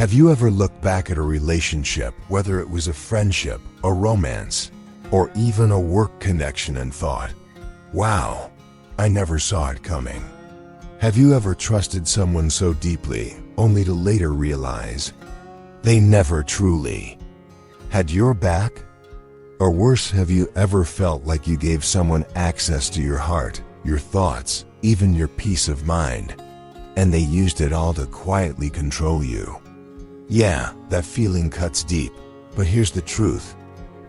Have you ever looked back at a relationship, whether it was a friendship, a romance, or even a work connection, and thought, wow, I never saw it coming? Have you ever trusted someone so deeply, only to later realize they never truly had your back? Or worse, have you ever felt like you gave someone access to your heart, your thoughts, even your peace of mind, and they used it all to quietly control you? Yeah, that feeling cuts deep, but here's the truth.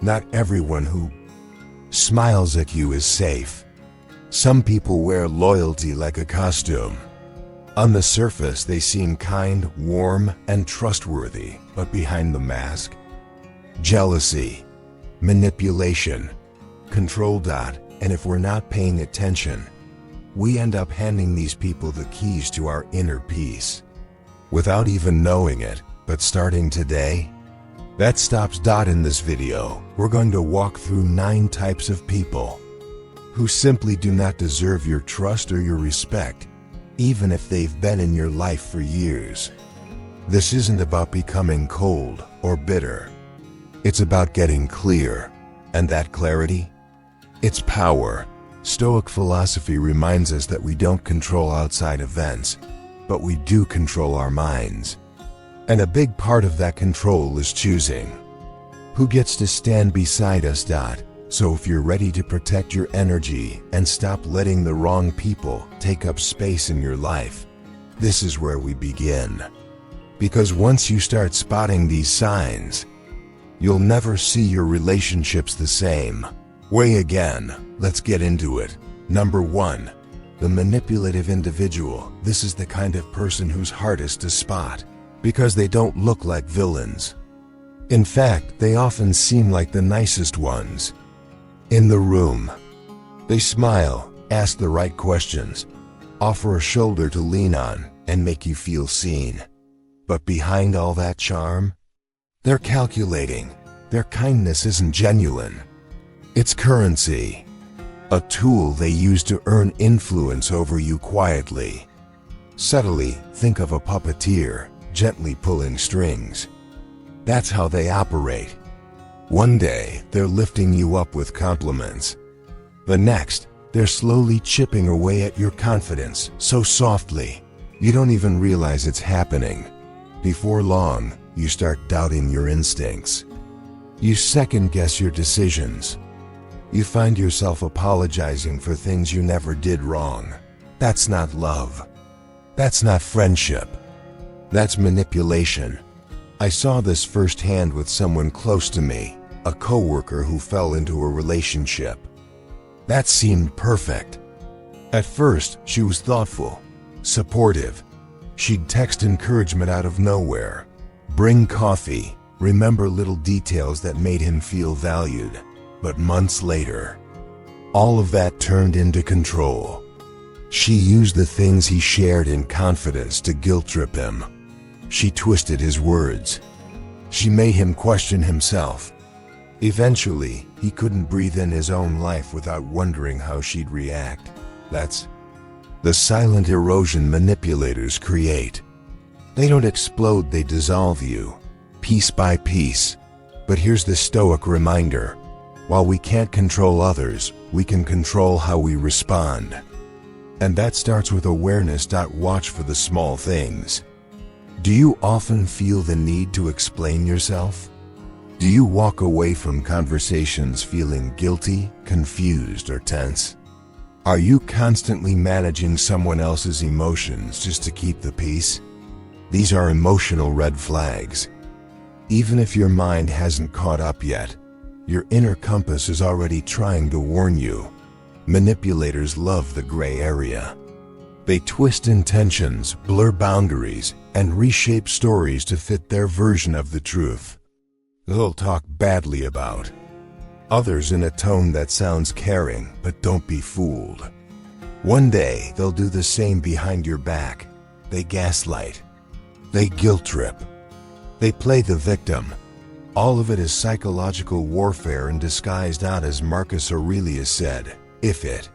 Not everyone who smiles at you is safe. Some people wear loyalty like a costume. On the surface, they seem kind, warm, and trustworthy, but behind the mask, jealousy, manipulation, control. And if we're not paying attention, we end up handing these people the keys to our inner peace without even knowing it. But starting today, that stops. In this video, we're going to walk through 9 types of people who simply do not deserve your trust or your respect, even if they've been in your life for years. This isn't about becoming cold or bitter. It's about getting clear, and that clarity, it's power. Stoic philosophy reminds us that we don't control outside events, but we do control our minds. And a big part of that control is choosing who gets to stand beside us. So if you're ready to protect your energy and stop letting the wrong people take up space in your life, this is where we begin. Because once you start spotting these signs, you'll never see your relationships the same way again. Let's get into it. Number 1, the manipulative individual. This is the kind of person who's hardest to spot because they don't look like villains. In fact, they often seem like the nicest ones in the room. They smile, ask the right questions, offer a shoulder to lean on, and make you feel seen. But behind all that charm, they're calculating. Their kindness isn't genuine. It's currency, a tool they use to earn influence over you quietly. Subtly, think of a puppeteer gently pulling strings. That's how they operate. One day, they're lifting you up with compliments. The next, they're slowly chipping away at your confidence so softly, you don't even realize it's happening. Before long, you start doubting your instincts. You second-guess your decisions. You find yourself apologizing for things you never did wrong. That's not love. That's not friendship. That's manipulation. I saw this firsthand with someone close to me, a coworker who fell into a relationship that seemed perfect. At first, she was thoughtful, supportive. She'd text encouragement out of nowhere, bring coffee, remember little details that made him feel valued. But months later, all of that turned into control. She used the things he shared in confidence to guilt trip him. She twisted his words. She made him question himself. Eventually, he couldn't breathe in his own life without wondering how she'd react. That's the silent erosion manipulators create. They don't explode, they dissolve you, piece by piece. But here's the Stoic reminder. While we can't control others, we can control how we respond. And that starts with awareness. Watch for the small things. Do you often feel the need to explain yourself? Do you walk away from conversations feeling guilty, confused, or tense? Are you constantly managing someone else's emotions just to keep the peace? These are emotional red flags. Even if your mind hasn't caught up yet, your inner compass is already trying to warn you. Manipulators love the gray area. They twist intentions, blur boundaries, and reshape stories to fit their version of the truth. They'll talk badly about others in a tone that sounds caring, but don't be fooled. One day, they'll do the same behind your back. They gaslight. They guilt trip. They play the victim. All of it is psychological warfare in disguise. As Marcus Aurelius said, if it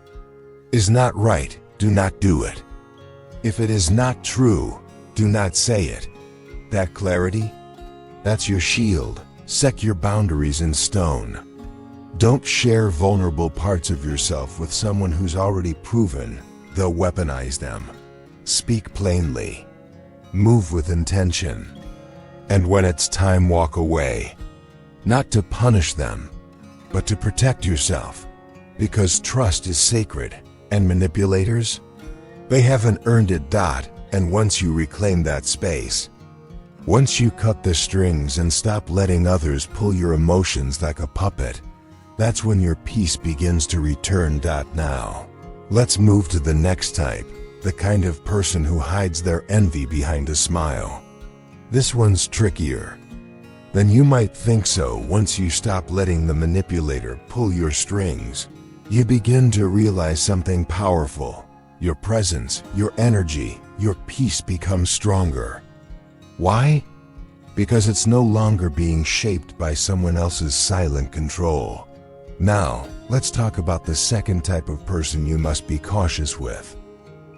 is not right, do not do it. If it is not true, do not say it. that clarity? That's your shield. Set your boundaries in stone. Don't share vulnerable parts of yourself with someone who's already proven they'll weaponize them. Speak plainly. Move with intention. And when it's time, walk away. Not to punish them, but to protect yourself. Because trust is sacred, and manipulators, they haven't earned it. And once you reclaim that space, once you cut the strings and stop letting others pull your emotions like a puppet, that's when your peace begins to return. Now, let's move to the next type, the kind of person who hides their envy behind a smile. This one's trickier than you might think. So once you stop letting the manipulator pull your strings, you begin to realize something powerful. Your presence, your energy, your peace becomes stronger. Why? Because it's no longer being shaped by someone else's silent control. Now, let's talk about the second type of person you must be cautious with.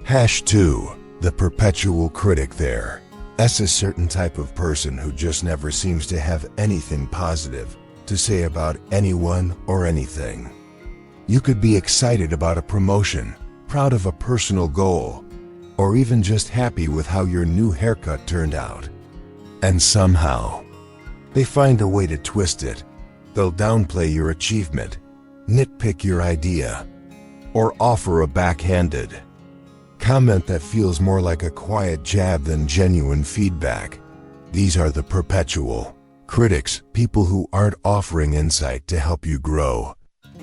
#2. The perpetual critic. There's a certain type of person who just never seems to have anything positive to say about anyone or anything. You could be excited about a promotion, proud of a personal goal, or even just happy with how your new haircut turned out. And somehow, they find a way to twist it. They'll downplay your achievement, nitpick your idea, or offer a backhanded comment that feels more like a quiet jab than genuine feedback. These are the perpetual critics, people who aren't offering insight to help you grow,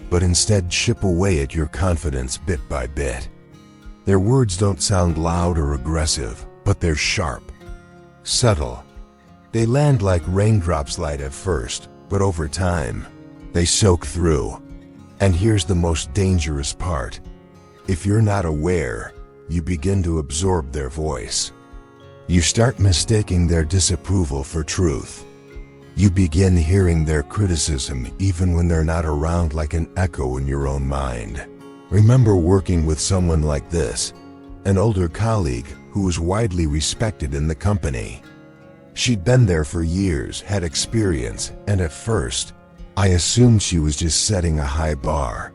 but instead chip away at your confidence bit by bit. Their words don't sound loud or aggressive, but they're sharp, subtle. They land like raindrops, light at first, but over time, they soak through. And here's the most dangerous part. If you're not aware, you begin to absorb their voice. You start mistaking their disapproval for truth. You begin hearing their criticism even when they're not around, like an echo in your own mind. Remember working with someone like this, an older colleague who was widely respected in the company. She'd been there for years, had experience, and at first, I assumed she was just setting a high bar.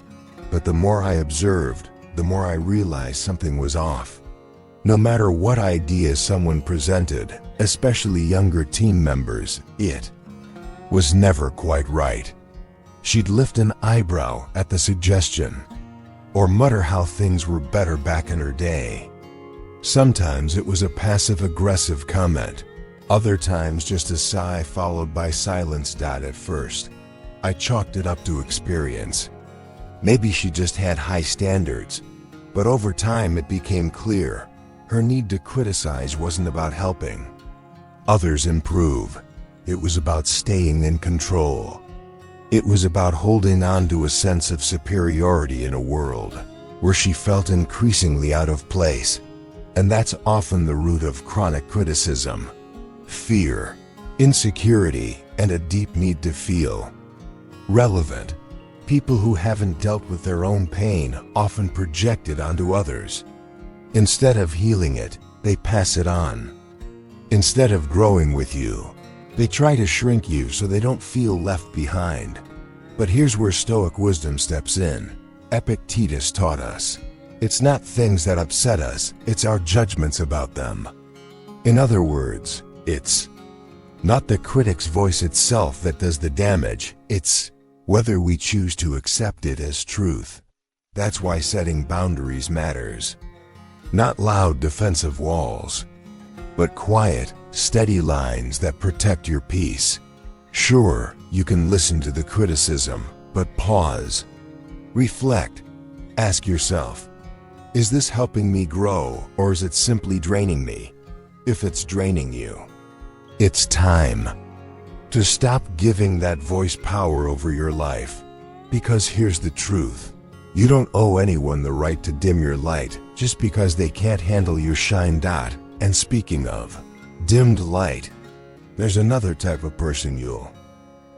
But the more I observed, the more I realized something was off. No matter what idea someone presented, especially younger team members, it was never quite right. She'd lift an eyebrow at the suggestion, or mutter how things were better back in her day. Sometimes it was a passive-aggressive comment, other times just a sigh followed by silence. At first, I chalked it up to experience. Maybe she just had high standards, but over time it became clear her need to criticize wasn't about helping others improve. It was about staying in control. It was about holding on to a sense of superiority in a world where she felt increasingly out of place. And that's often the root of chronic criticism: fear, insecurity, and a deep need to feel relevant. People who haven't dealt with their own pain often project it onto others. Instead of healing it, they pass it on. Instead of growing with you, they try to shrink you so they don't feel left behind. But here's where Stoic wisdom steps in. Epictetus taught us, it's not things that upset us, it's our judgments about them. In other words, it's not the critic's voice itself that does the damage, it's whether we choose to accept it as truth. That's why setting boundaries matters. Not loud defensive walls, but quiet, steady lines that protect your peace. Sure, you can listen to the criticism, but pause. Reflect. Ask yourself, is this helping me grow, or is it simply draining me? If it's draining you, it's time to stop giving that voice power over your life. Because here's the truth. You don't owe anyone the right to dim your light just because they can't handle your shine. And speaking of dimmed light, there's another type of person you'll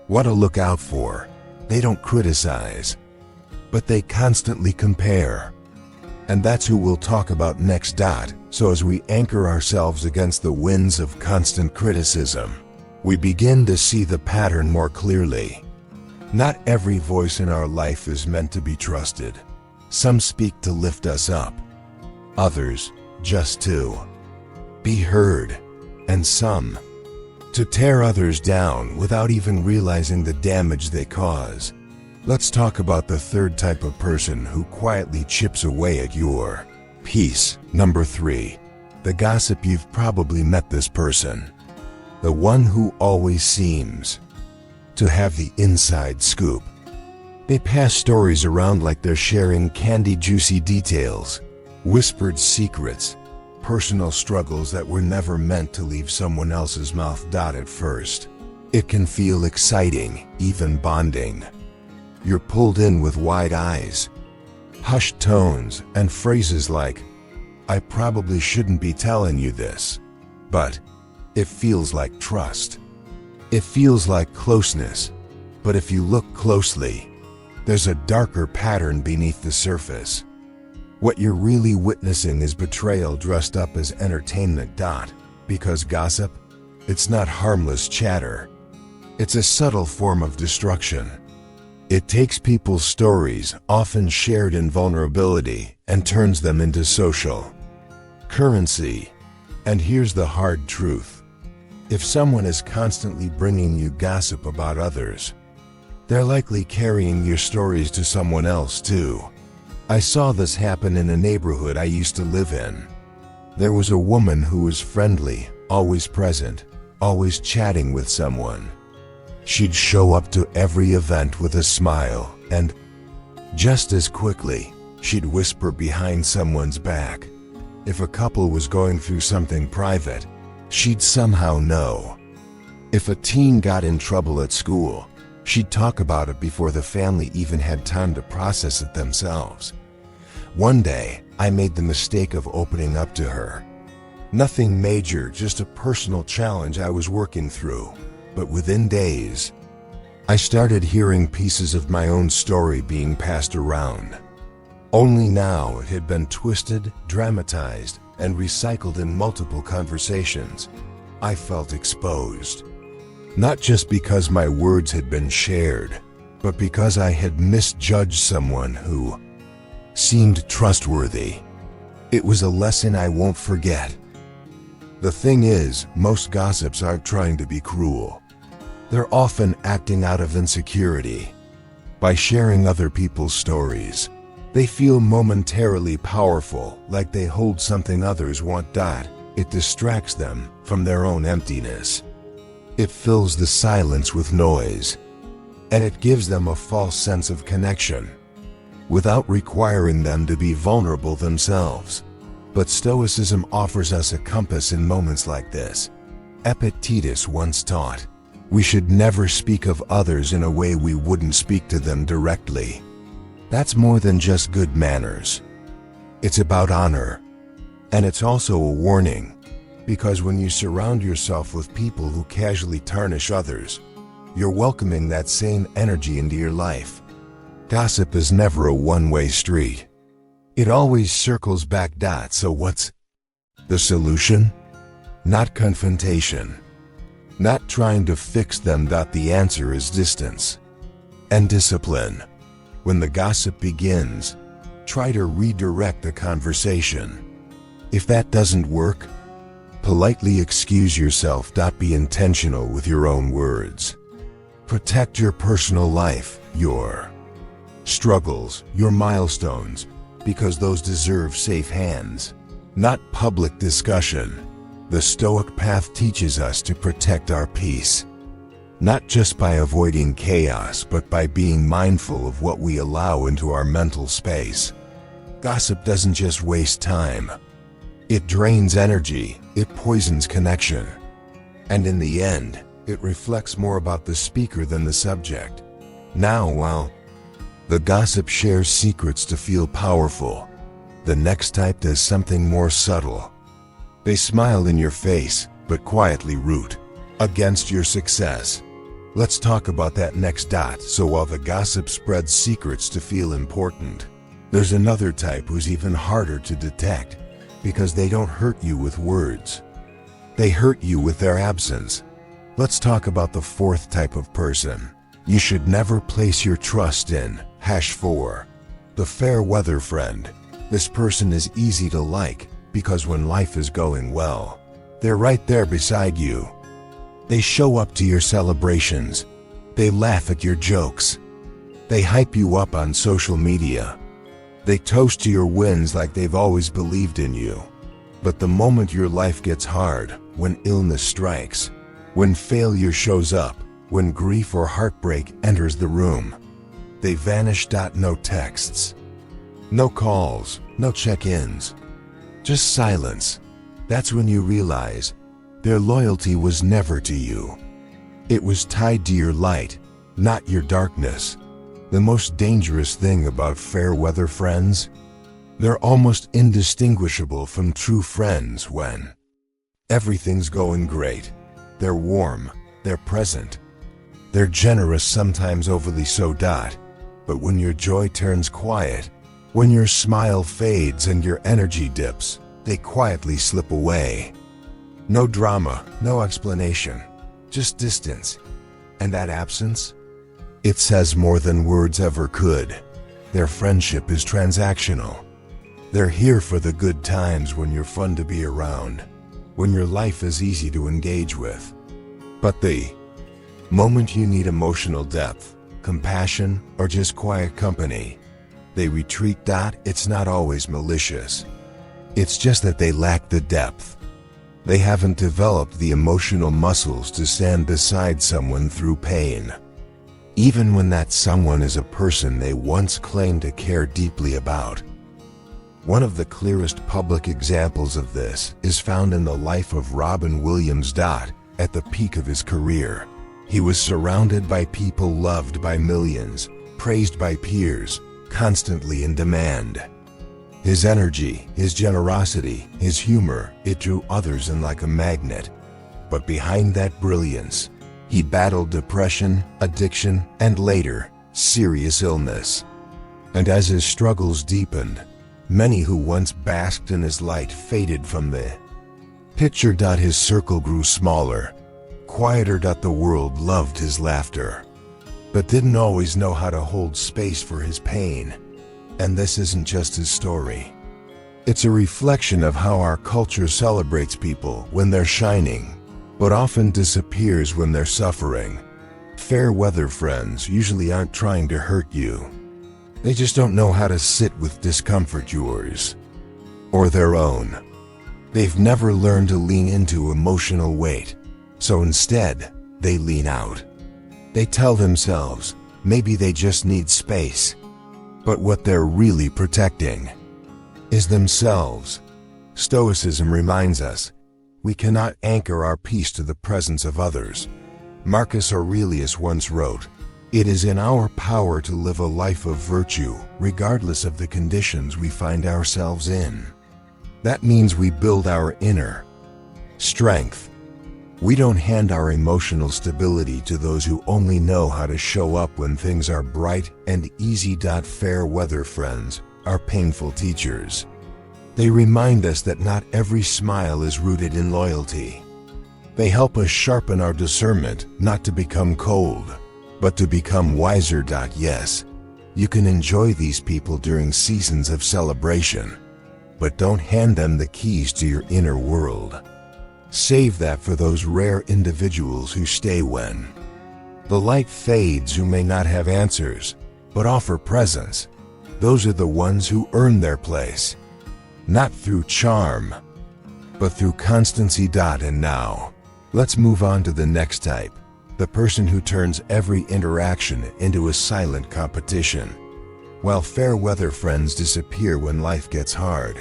want to look out for. They don't criticize, but they constantly compare. And that's who we'll talk about next. So as we anchor ourselves against the winds of constant criticism, we begin to see the pattern more clearly. Not every voice in our life is meant to be trusted. Some speak to lift us up, others just to be heard, and some to tear others down without even realizing the damage they cause. Let's talk about the third type of person who quietly chips away at your peace. Number 3. The gossip. You've probably met this person. The one who always seems to have the inside scoop. They pass stories around like they're sharing candy juicy details, whispered secrets, personal struggles that were never meant to leave someone else's mouth. At first, it can feel exciting, even bonding. You're pulled in with wide eyes, hushed tones, and phrases like, "I probably shouldn't be telling you this," but it feels like trust. It feels like closeness. But if you look closely, there's a darker pattern beneath the surface. What you're really witnessing is betrayal dressed up as entertainment. Because gossip, it's not harmless chatter. It's a subtle form of destruction. It takes people's stories, often shared in vulnerability, and turns them into social currency. And here's the hard truth. If someone is constantly bringing you gossip about others, they're likely carrying your stories to someone else too. I saw this happen in a neighborhood I used to live in. There was a woman who was friendly, always present, always chatting with someone. She'd show up to every event with a smile, and just as quickly, she'd whisper behind someone's back. If a couple was going through something private, she'd somehow know. If a teen got in trouble at school, she'd talk about it before the family even had time to process it themselves. One day, I made the mistake of opening up to her. Nothing major, just a personal challenge I was working through. But within days, I started hearing pieces of my own story being passed around. Only now it had been twisted, dramatized, and recycled in multiple conversations. I felt exposed. Not just because my words had been shared, but because I had misjudged someone who seemed trustworthy. It was a lesson I won't forget. The thing is, most gossips aren't trying to be cruel. They're often acting out of insecurity. By sharing other people's stories, they feel momentarily powerful, like they hold something others want. It distracts them from their own emptiness. It fills the silence with noise, and it gives them a false sense of connection, without requiring them to be vulnerable themselves. But Stoicism offers us a compass in moments like this. Epictetus once taught, we should never speak of others in a way we wouldn't speak to them directly. That's more than just good manners. It's about honor. And it's also a warning, because when you surround yourself with people who casually tarnish others, you're welcoming that same energy into your life. Gossip is never a one-way street. It always circles back. So what's the solution? Not confrontation. Not trying to fix them. The answer is distance and discipline. When the gossip begins, try to redirect the conversation. If that doesn't work, politely excuse yourself. Be intentional with your own words. Protect your personal life, your struggles, your milestones, because those deserve safe hands, not public discussion. The Stoic path teaches us to protect our peace, not just by avoiding chaos, but by being mindful of what we allow into our mental space. Gossip doesn't just waste time. It drains energy, it poisons connection, and in the end, it reflects more about the speaker than the subject. Now, while the gossip shares secrets to feel powerful, the next type does something more subtle. They smile in your face, but quietly root against your success. Let's talk about that next. So while the gossip spreads secrets to feel important, There's another type who's even harder to detect because they don't hurt you with words. They hurt you with their absence. Let's talk about the fourth type of person you should never place your trust in. #4. The fair weather friend. This person is easy to like because when life is going well, they're right there beside you. They show up to your celebrations. They laugh at your jokes. They hype you up on social media. They toast to your wins like they've always believed in you. But the moment your life gets hard, when illness strikes, when failure shows up, when grief or heartbreak enters the room, they vanish. No texts, no calls, no check-ins, just silence. That's when you realize their loyalty was never to you. It was tied to your light, not your darkness. The most dangerous thing about fair weather friends, they're almost indistinguishable from true friends when everything's going great. They're warm, they're present, they're generous, sometimes overly so. But when your joy turns quiet, when your smile fades and your energy dips, they quietly slip away. No drama, no explanation, just distance. And that absence? It says more than words ever could. Their friendship is transactional. They're here for the good times when you're fun to be around, when your life is easy to engage with. But the moment you need emotional depth, compassion, or just quiet company, they retreat. It's not always malicious. It's just that they lack the depth. They haven't developed the emotional muscles to stand beside someone through pain, even when that someone is a person they once claimed to care deeply about. One of the clearest public examples of this is found in the life of Robin Williams. At the peak of his career, he was surrounded by people, loved by millions, praised by peers, constantly in demand. His energy, his generosity, his humor, it drew others in like a magnet. But behind that brilliance, he battled depression, addiction, and later, serious illness. And as his struggles deepened, many who once basked in his light faded from the picture. His circle grew smaller, quieter. The world loved his laughter, but didn't always know how to hold space for his pain. And this isn't just his story. It's a reflection of how our culture celebrates people when they're shining, but often disappears when they're suffering. Fair weather friends usually aren't trying to hurt you. They just don't know how to sit with discomfort, yours or their own. They've never learned to lean into emotional weight, so instead, they lean out. They tell themselves, maybe they just need space. But what they're really protecting is themselves. Stoicism reminds us, we cannot anchor our peace to the presence of others. Marcus Aurelius once wrote, "It is in our power to live a life of virtue, regardless of the conditions we find ourselves in." That means we build our inner strength. We don't hand our emotional stability to those who only know how to show up when things are bright and easy. Fair weather friends are painful teachers. They remind us that not every smile is rooted in loyalty. They help us sharpen our discernment, not to become cold, but to become wiser. Yes, you can enjoy these people during seasons of celebration, but don't hand them the keys to your inner world. Save that for those rare individuals who stay when the light fades, who may not have answers, but offer presence. Those are the ones who earn their place, not through charm, but through constancy. And now, let's move on to the next type, the person who turns every interaction into a silent competition. While fair weather friends disappear when life gets hard,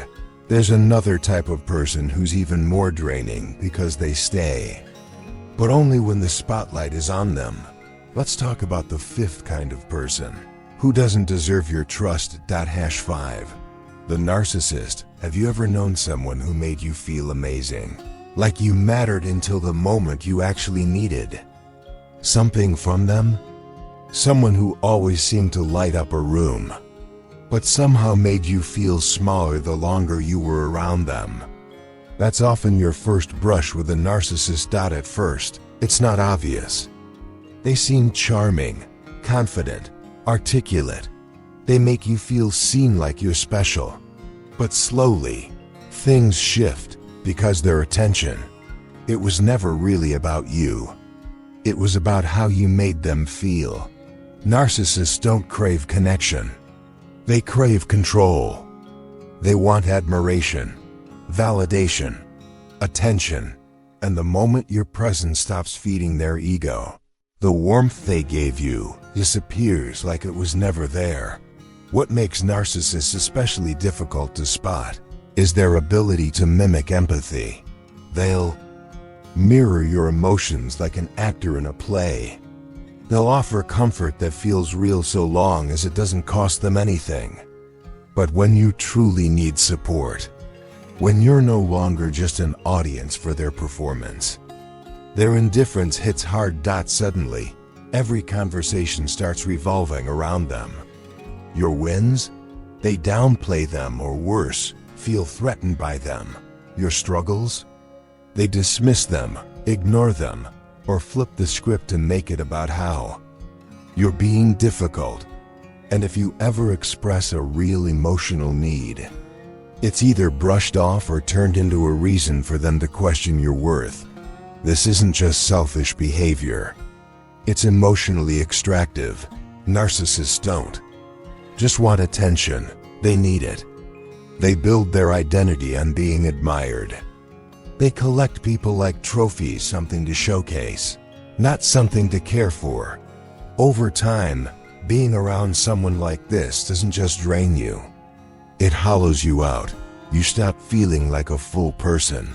there's another type of person who's even more draining because they stay, but only when the spotlight is on them. Let's talk about the fifth kind of person who doesn't deserve your trust. #5. The narcissist. Have you ever known someone who made you feel amazing, like you mattered until the moment you actually needed something from them? Someone who always seemed to light up a room, but somehow made you feel smaller the longer you were around them. That's often your first brush with a narcissist. At first, it's not obvious. They seem charming, confident, articulate. They make you feel seen, like you're special. But slowly, things shift because their attention. It was never really about you. It was about how you made them feel. Narcissists don't crave connection. They crave control. They want admiration, validation, attention, and the moment your presence stops feeding their ego, the warmth they gave you disappears like it was never there. What makes narcissists especially difficult to spot is their ability to mimic empathy. They'll mirror your emotions like an actor in a play. They'll offer comfort that feels real so long as it doesn't cost them anything. But when you truly need support, when you're no longer just an audience for their performance, their indifference hits hard. Suddenly, every conversation starts revolving around them. Your wins? They downplay them, or worse, feel threatened by them. Your struggles? They dismiss them, ignore them, or flip the script and make it about how you're being difficult. And if you ever express a real emotional need, it's either brushed off or turned into a reason for them to question your worth. This isn't just selfish behavior. It's emotionally extractive. Narcissists don't just want attention, they need it. They build their identity on being admired. They collect people like trophies, something to showcase, not something to care for. Over time, being around someone like this doesn't just drain you. It hollows you out. You stop feeling like a full person.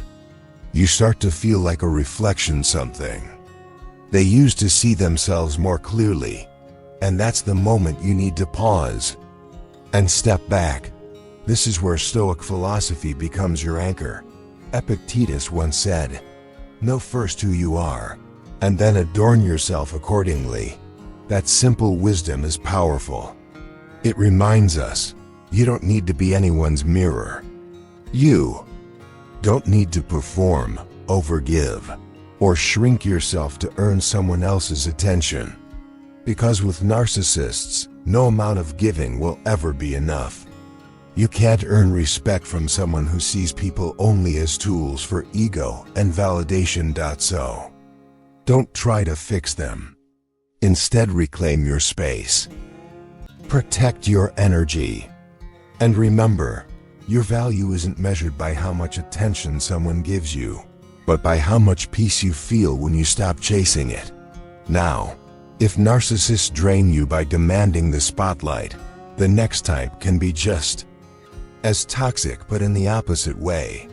You start to feel like a reflection, something they used to see themselves more clearly. And that's the moment you need to pause and step back. This is where Stoic philosophy becomes your anchor. Epictetus once said, "Know first who you are, and then adorn yourself accordingly." That simple wisdom is powerful. It reminds us, you don't need to be anyone's mirror. You don't need to perform, overgive, or shrink yourself to earn someone else's attention. Because with narcissists, no amount of giving will ever be enough. You can't earn respect from someone who sees people only as tools for ego and validation. So, don't try to fix them. Instead, reclaim your space. Protect your energy. And remember, your value isn't measured by how much attention someone gives you, but by how much peace you feel when you stop chasing it. Now, if narcissists drain you by demanding the spotlight, the next type can be just as toxic, but in the opposite way.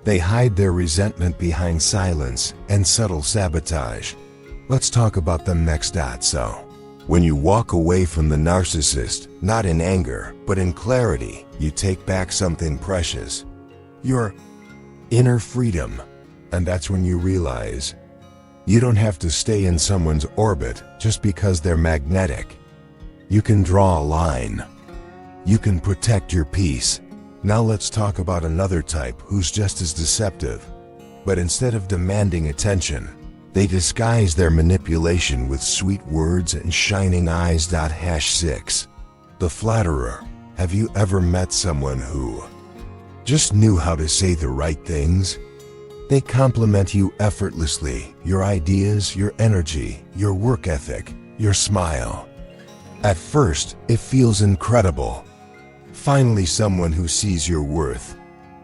They hide their resentment behind silence and subtle sabotage. Let's talk about them next. So, when you walk away from the narcissist, not in anger, but in clarity, you take back something precious. Your inner freedom. And that's when you realize you don't have to stay in someone's orbit just because they're magnetic. You can draw a line. You can protect your peace. Now let's talk about another type who's just as deceptive. But instead of demanding attention, they disguise their manipulation with sweet words and shining eyes. #6. The flatterer. Have you ever met someone who just knew how to say the right things? They compliment you effortlessly, your ideas, your energy, your work ethic, your smile. At first, it feels incredible. Finally, someone who sees your worth,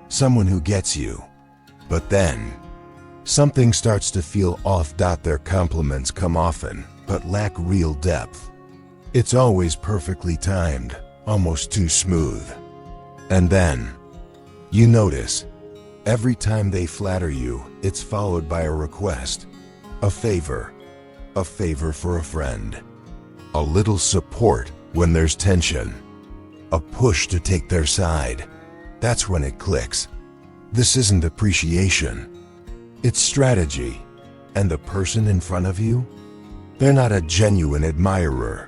someone who gets you. But then, something starts to feel off. Their compliments come often, but lack real depth. It's always perfectly timed, almost too smooth. And then, you notice, every time they flatter you, it's followed by a request, a favor for a friend, a little support when there's tension, a push to take their side. That's when it clicks. This isn't appreciation. It's strategy. And the person in front of you? They're not a genuine admirer.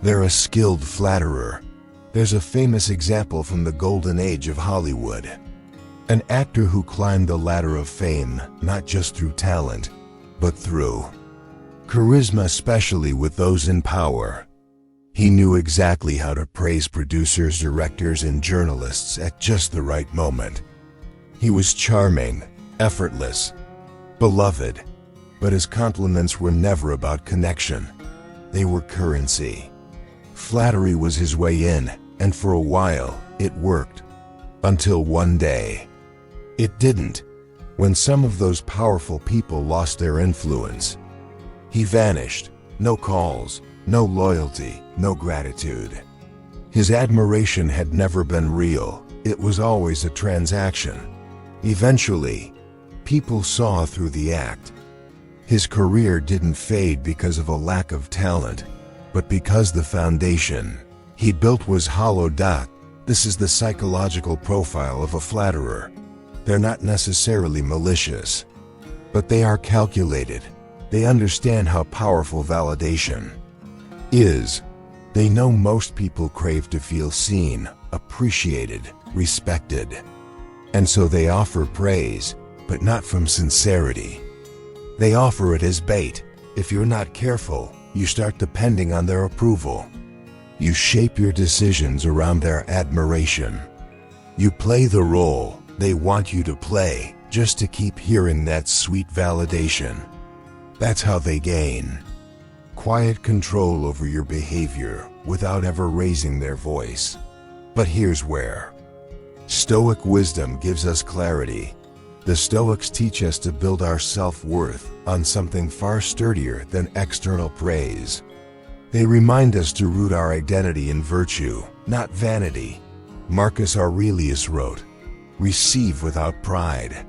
They're a skilled flatterer. There's a famous example from the golden age of Hollywood. An actor who climbed the ladder of fame not just through talent, but through charisma, especially with those in power. He knew exactly how to praise producers, directors, and journalists at just the right moment. He was charming, effortless, beloved, but his compliments were never about connection. They were currency. Flattery was his way in, and for a while, it worked. Until one day, it didn't. When some of those powerful people lost their influence, he vanished. No calls, no loyalty, no gratitude. His admiration had never been real. It was always a transaction. Eventually, people saw through the act. His career didn't fade because of a lack of talent, but because the foundation he built was hollow. This is the psychological profile of a flatterer. They're not necessarily malicious, but they are calculated. They understand how powerful validation is. They know most people crave to feel seen, appreciated, respected. And so they offer praise, but not from sincerity. They offer it as bait. If you're not careful, you start depending on their approval. You shape your decisions around their admiration. You play the role they want you to play just to keep hearing that sweet validation. That's how they gain quiet control over your behavior without ever raising their voice. But here's where Stoic wisdom gives us clarity. The Stoics teach us to build our self-worth on something far sturdier than external praise. They remind us to root our identity in virtue, not vanity. Marcus Aurelius wrote, "Receive without pride.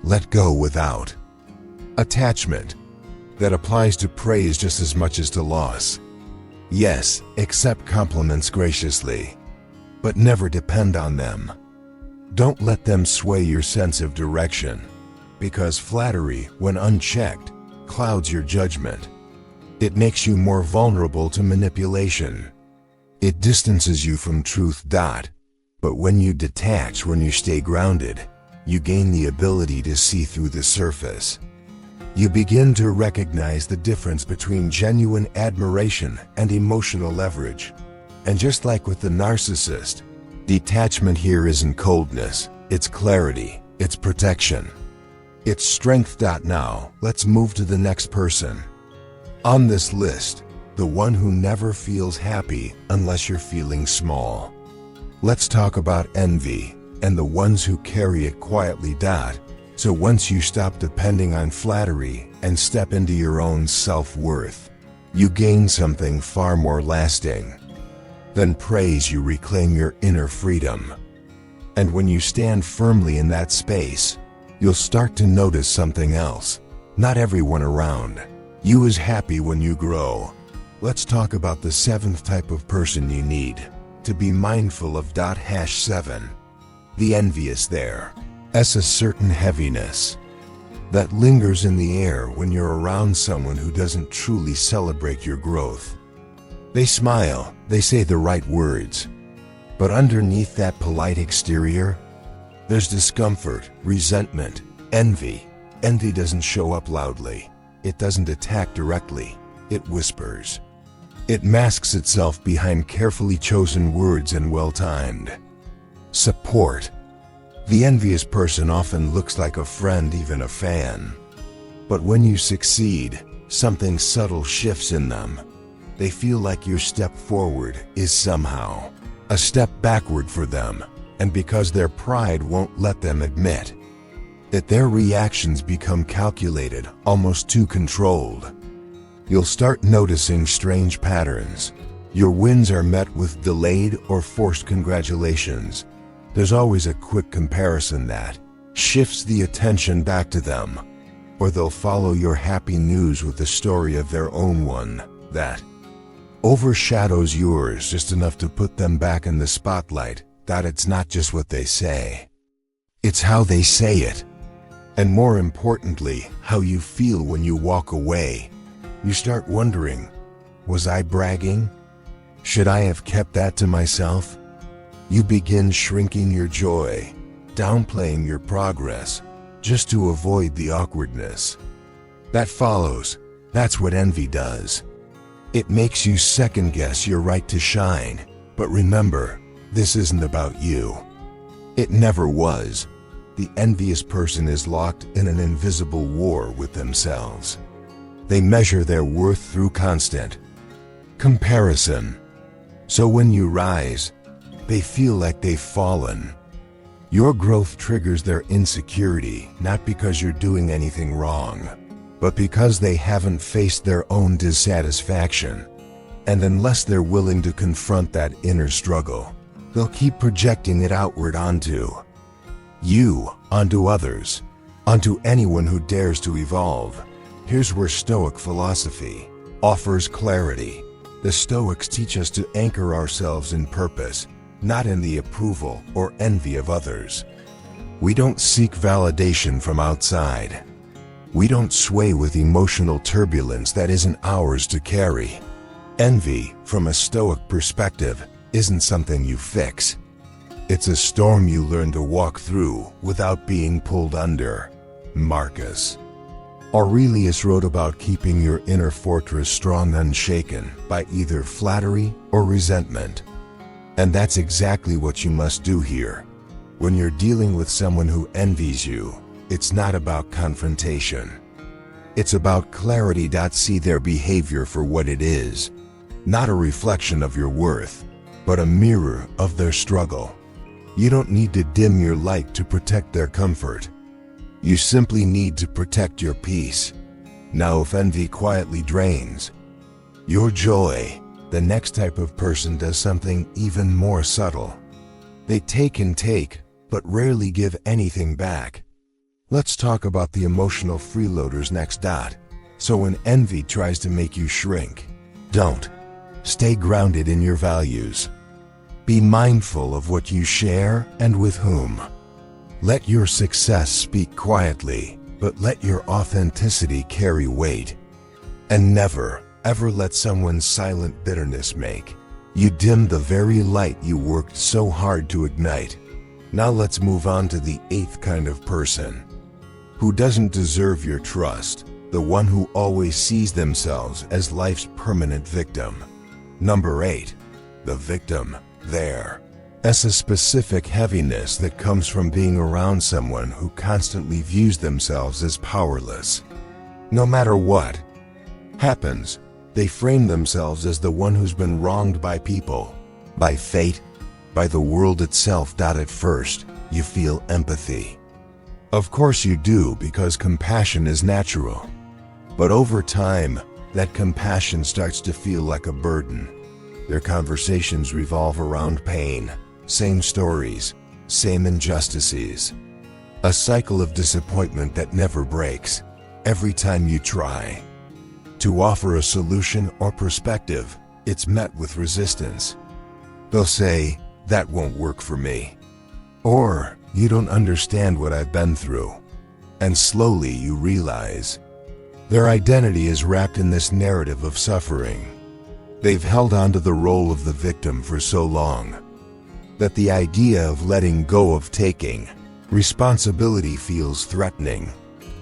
Let go without attachment." That applies to praise just as much as to loss. Yes, accept compliments graciously, but never depend on them. Don't let them sway your sense of direction, because flattery, when unchecked, clouds your judgment. It makes you more vulnerable to manipulation. It distances you from truth. But when you detach, when you stay grounded, you gain the ability to see through the surface. You begin to recognize the difference between genuine admiration and emotional leverage. And just like with the narcissist, detachment here isn't coldness, it's clarity, it's protection, it's strength. Now, let's move to the next person on this list, the one who never feels happy unless you're feeling small. Let's talk about envy, and the ones who carry it quietly. So once you stop depending on flattery and step into your own self-worth, you gain something far more lasting than praise. You reclaim your inner freedom. And when you stand firmly in that space, you'll start to notice something else. Not everyone around you is happy when you grow. Let's talk about the seventh type of person you need to be mindful of. #7. The envious. There's a certain heaviness that lingers in the air when you're around someone who doesn't truly celebrate your growth. They smile, they say the right words, but underneath that polite exterior, there's discomfort, resentment, envy. Envy doesn't show up loudly. It doesn't attack directly. It whispers. It masks itself behind carefully chosen words and well-timed support. The envious person often looks like a friend, even a fan. But when you succeed, something subtle shifts in them. They feel like your step forward is somehow a step backward for them, and because their pride won't let them admit it, their reactions become calculated, almost too controlled. You'll start noticing strange patterns. Your wins are met with delayed or forced congratulations. There's always a quick comparison that shifts the attention back to them, or they'll follow your happy news with a story of their own, one that overshadows yours just enough to put them back in the spotlight. That it's not just what they say, it's how they say it. And more importantly, how you feel when you walk away. You start wondering, was I bragging? Should I have kept that to myself? You begin shrinking your joy, downplaying your progress, just to avoid the awkwardness that follows. That's what envy does. It makes you second-guess your right to shine. But remember, this isn't about you. It never was. The envious person is locked in an invisible war with themselves. They measure their worth through constant comparison. So when you rise, they feel like they've fallen. Your growth triggers their insecurity, not because you're doing anything wrong, but because they haven't faced their own dissatisfaction. And unless they're willing to confront that inner struggle, they'll keep projecting it outward onto you, onto others, onto anyone who dares to evolve. Here's where Stoic philosophy offers clarity. The Stoics teach us to anchor ourselves in purpose, not in the approval or envy of others. We don't seek validation from outside. We don't sway with emotional turbulence that isn't ours to carry. Envy, from a Stoic perspective, isn't something you fix. It's a storm you learn to walk through without being pulled under. Marcus Aurelius wrote about keeping your inner fortress strong and unshaken by either flattery or resentment. And that's exactly what you must do here. When you're dealing with someone who envies you, it's not about confrontation. It's about clarity. See their behavior for what it is, not a reflection of your worth, but a mirror of their struggle. You don't need to dim your light to protect their comfort. You simply need to protect your peace. Now, if envy quietly drains your joy, the next type of person does something even more subtle. They take and take, but rarely give anything back. Let's talk about the emotional freeloaders next. So when envy tries to make you shrink, don't. Stay grounded in your values. Be mindful of what you share and with whom. Let your success speak quietly, but let your authenticity carry weight. And never, ever let someone's silent bitterness make you dim the very light you worked so hard to ignite. Now let's move on to the eighth kind of person who doesn't deserve your trust, the one who always sees themselves as life's permanent victim. Number 8. The victim. There's a specific heaviness that comes from being around someone who constantly views themselves as powerless. No matter what happens, they frame themselves as the one who's been wronged by people, by fate, by the world itself. At first, you feel empathy. Of course you do, because compassion is natural. But over time, that compassion starts to feel like a burden. Their conversations revolve around pain, same stories, same injustices. A cycle of disappointment that never breaks. Every time you try to offer a solution or perspective, it's met with resistance. They'll say, "That won't work for me." Or, "You don't understand what I've been through." And slowly you realize their identity is wrapped in this narrative of suffering. They've held on to the role of the victim for so long that the idea of letting go of taking responsibility feels threatening.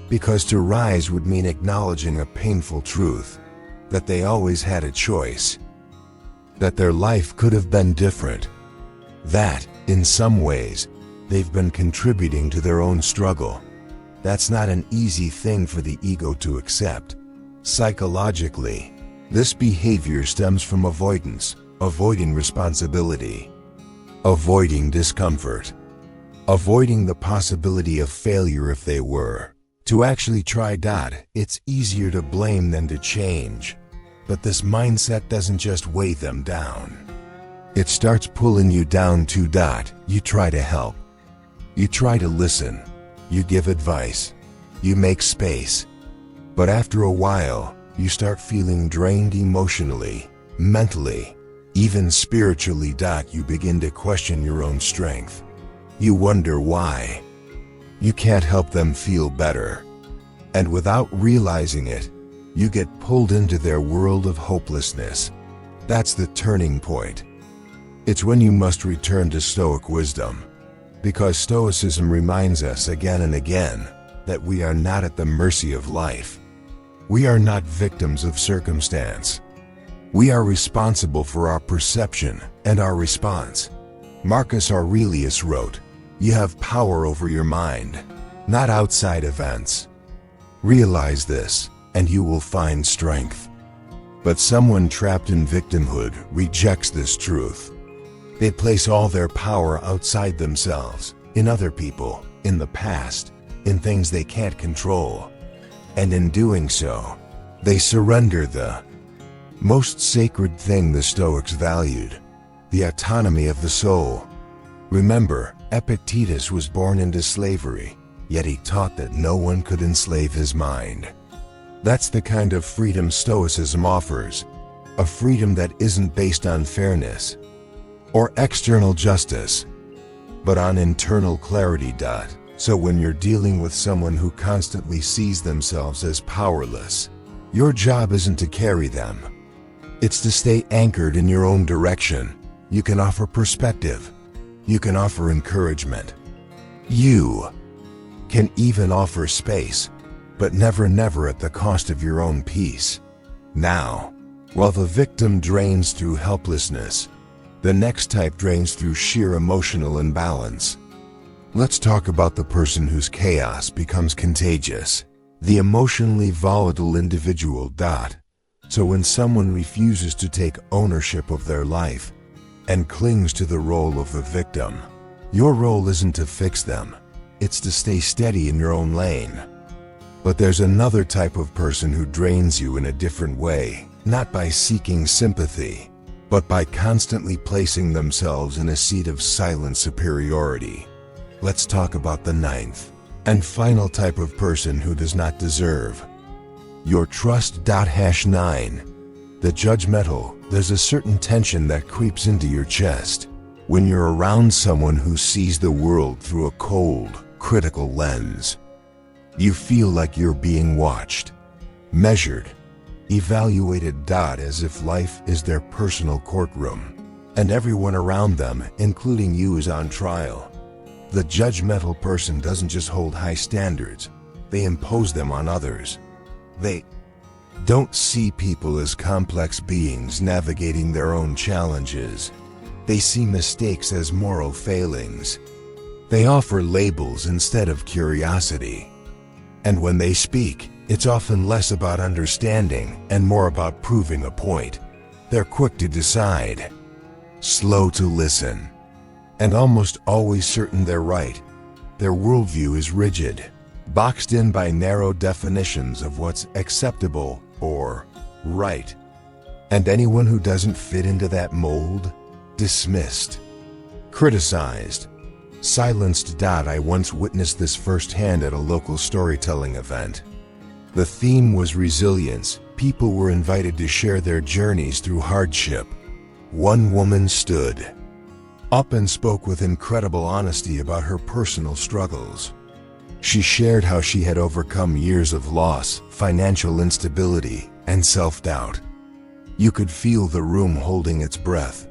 Because to rise would mean acknowledging a painful truth, that they always had a choice, that their life could have been different, that, in some ways, they've been contributing to their own struggle. That's not an easy thing for the ego to accept. Psychologically, this behavior stems from avoidance, avoiding responsibility, avoiding discomfort, avoiding the possibility of failure if they were to actually try. It's easier to blame than to change. But this mindset doesn't just weigh them down. It starts pulling you down too. You try to help. You try to listen. You give advice. You make space. But after a while, you start feeling drained emotionally, mentally, even spiritually. You begin to question your own strength. You wonder why you can't help them feel better. And without realizing it, you get pulled into their world of hopelessness. That's the turning point. It's when you must return to Stoic wisdom, because Stoicism reminds us again and again that we are not at the mercy of life. We are not victims of circumstance. We are responsible for our perception and our response. Marcus Aurelius wrote, "You have power over your mind, not outside events. Realize this, and you will find strength." But someone trapped in victimhood rejects this truth. They place all their power outside themselves, in other people, in the past, in things they can't control. And in doing so, they surrender the most sacred thing the Stoics valued, the autonomy of the soul. Remember, Epictetus was born into slavery, yet he taught that no one could enslave his mind. That's the kind of freedom Stoicism offers, a freedom that isn't based on fairness or external justice, but on internal clarity. So when you're dealing with someone who constantly sees themselves as powerless, your job isn't to carry them. It's to stay anchored in your own direction. You can offer perspective. You can offer encouragement. You can even offer space, but never at the cost of your own peace. Now, while the victim drains through helplessness, the next type drains through sheer emotional imbalance. Let's talk about the person whose chaos becomes contagious, the emotionally volatile individual. So when someone refuses to take ownership of their life and clings to the role of the victim, your role isn't to fix them, it's to stay steady in your own lane. But there's another type of person who drains you in a different way, not by seeking sympathy, but by constantly placing themselves in a seat of silent superiority. Let's talk about the ninth and final type of person who does not deserve your trust. #9. The judgmental. There's a certain tension that creeps into your chest when you're around someone who sees the world through a cold, critical lens. You feel like you're being watched, measured, evaluated. As if life is their personal courtroom, and everyone around them, including you, is on trial. The judgmental person doesn't just hold high standards, they impose them on others. They don't see people as complex beings navigating their own challenges. They see mistakes as moral failings. They offer labels instead of curiosity. And when they speak, it's often less about understanding and more about proving a point. They're quick to decide, slow to listen, and almost always certain they're right. Their worldview is rigid, boxed in by narrow definitions of what's acceptable or right. And anyone who doesn't fit into that mold, dismissed, criticized, silenced. I once witnessed this firsthand at a local storytelling event. The theme was resilience. People were invited to share their journeys through hardship. One woman stood up and spoke with incredible honesty about her personal struggles. She shared how she had overcome years of loss, financial instability, and self-doubt. You could feel the room holding its breath.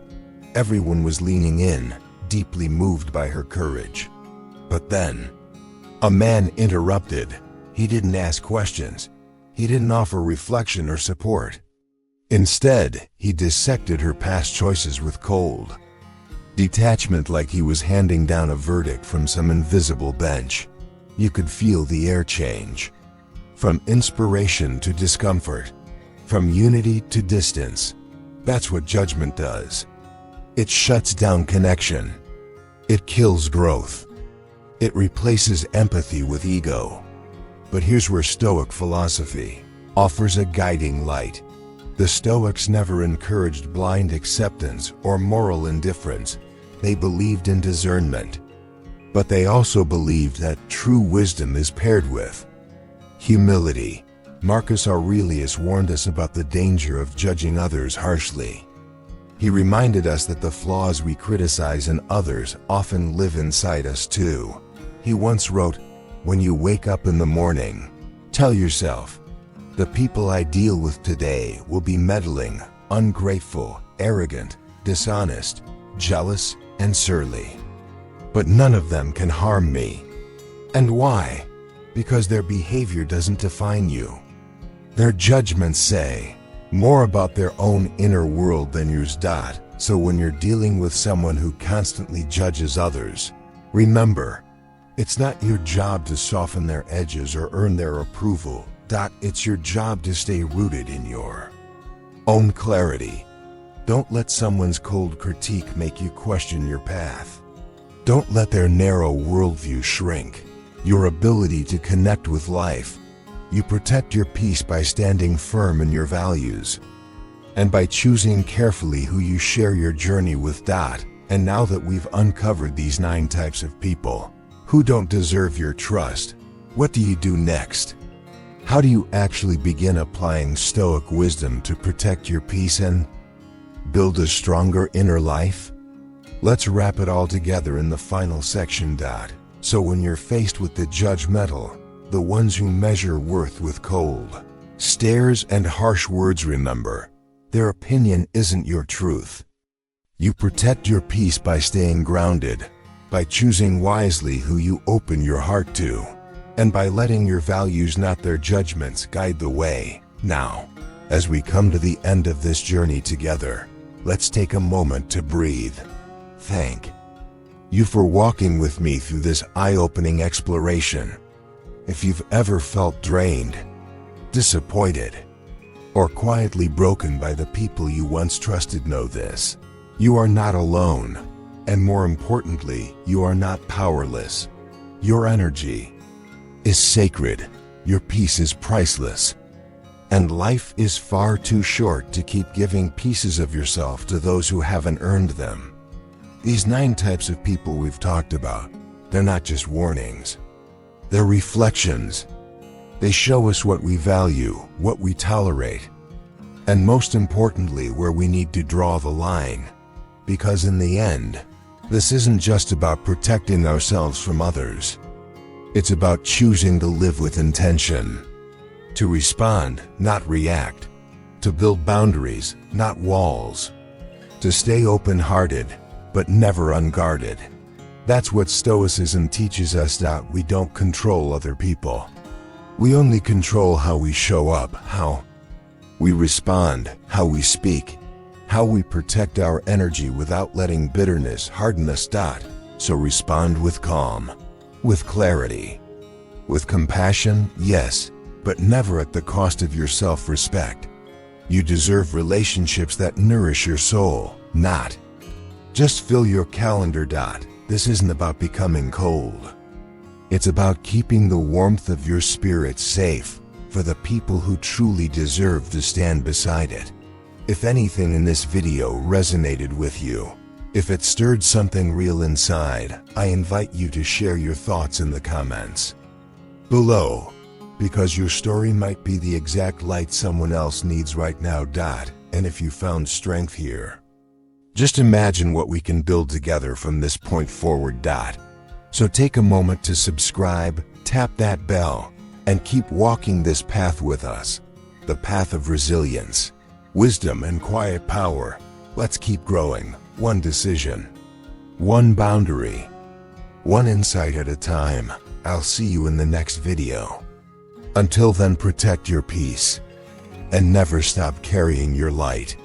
Everyone was leaning in, deeply moved by her courage. But then, a man interrupted. He didn't ask questions. He didn't offer reflection or support. Instead, he dissected her past choices with cold detachment, like he was handing down a verdict from some invisible bench. You could feel the air change. From inspiration to discomfort. From unity to distance. That's what judgment does. It shuts down connection. It kills growth. It replaces empathy with ego. But here's where Stoic philosophy offers a guiding light. The Stoics never encouraged blind acceptance or moral indifference. They believed in discernment. But they also believed that true wisdom is paired with humility. Marcus Aurelius warned us about the danger of judging others harshly. He reminded us that the flaws we criticize in others often live inside us too. He once wrote, "When you wake up in the morning, tell yourself, the people I deal with today will be meddling, ungrateful, arrogant, dishonest, jealous, and surly. But none of them can harm me. And why? Because their behavior doesn't define you. Their judgments say more about their own inner world than yours. So when you're dealing with someone who constantly judges others, remember, it's not your job to soften their edges or earn their approval. It's your job to stay rooted in your own clarity. Don't let someone's cold critique make you question your path. Don't let their narrow worldview shrink your ability to connect with life. You protect your peace by standing firm in your values and by choosing carefully who you share your journey with. And now that we've uncovered these 9 types of people who don't deserve your trust, what do you do next? How do you actually begin applying Stoic wisdom to protect your peace and build a stronger inner life? Let's wrap it all together in the final section. So when you're faced with the judgmental, the ones who measure worth with cold stares and harsh words, remember, their opinion isn't your truth. You protect your peace by staying grounded, by choosing wisely who you open your heart to, and by letting your values, not their judgments, guide the way. Now, as we come to the end of this journey together, let's take a moment to breathe. Thank you for walking with me through this eye-opening exploration. If you've ever felt drained, disappointed, or quietly broken by the people you once trusted, know this: you are not alone, and more importantly, you are not powerless. Your energy is sacred, your peace is priceless, and life is far too short to keep giving pieces of yourself to those who haven't earned them. These 9 types of people we've talked about, they're not just warnings, they're reflections. They show us what we value, what we tolerate, and most importantly, where we need to draw the line. Because in the end, this isn't just about protecting ourselves from others. It's about choosing to live with intention, to respond, not react, to build boundaries, not walls, to stay open-hearted, but never unguarded. That's what Stoicism teaches us. We don't control other people. We only control how we show up, how we respond, how we speak, how we protect our energy without letting bitterness harden us. So respond with calm, with clarity, with compassion, yes, but never at the cost of your self-respect. You deserve relationships that nourish your soul, not just fill your calendar. This isn't about becoming cold. It's about keeping the warmth of your spirit safe for the people who truly deserve to stand beside it. If anything in this video resonated with you, if it stirred something real inside, I invite you to share your thoughts in the comments below, because your story might be the exact light someone else needs right now. And if you found strength here, just imagine what we can build together from this point forward. So take a moment to subscribe, tap that bell, and keep walking this path with us. The path of resilience, wisdom, and quiet power. Let's keep growing, one decision, one boundary, one insight at a time. I'll see you in the next video. Until then, protect your peace and never stop carrying your light.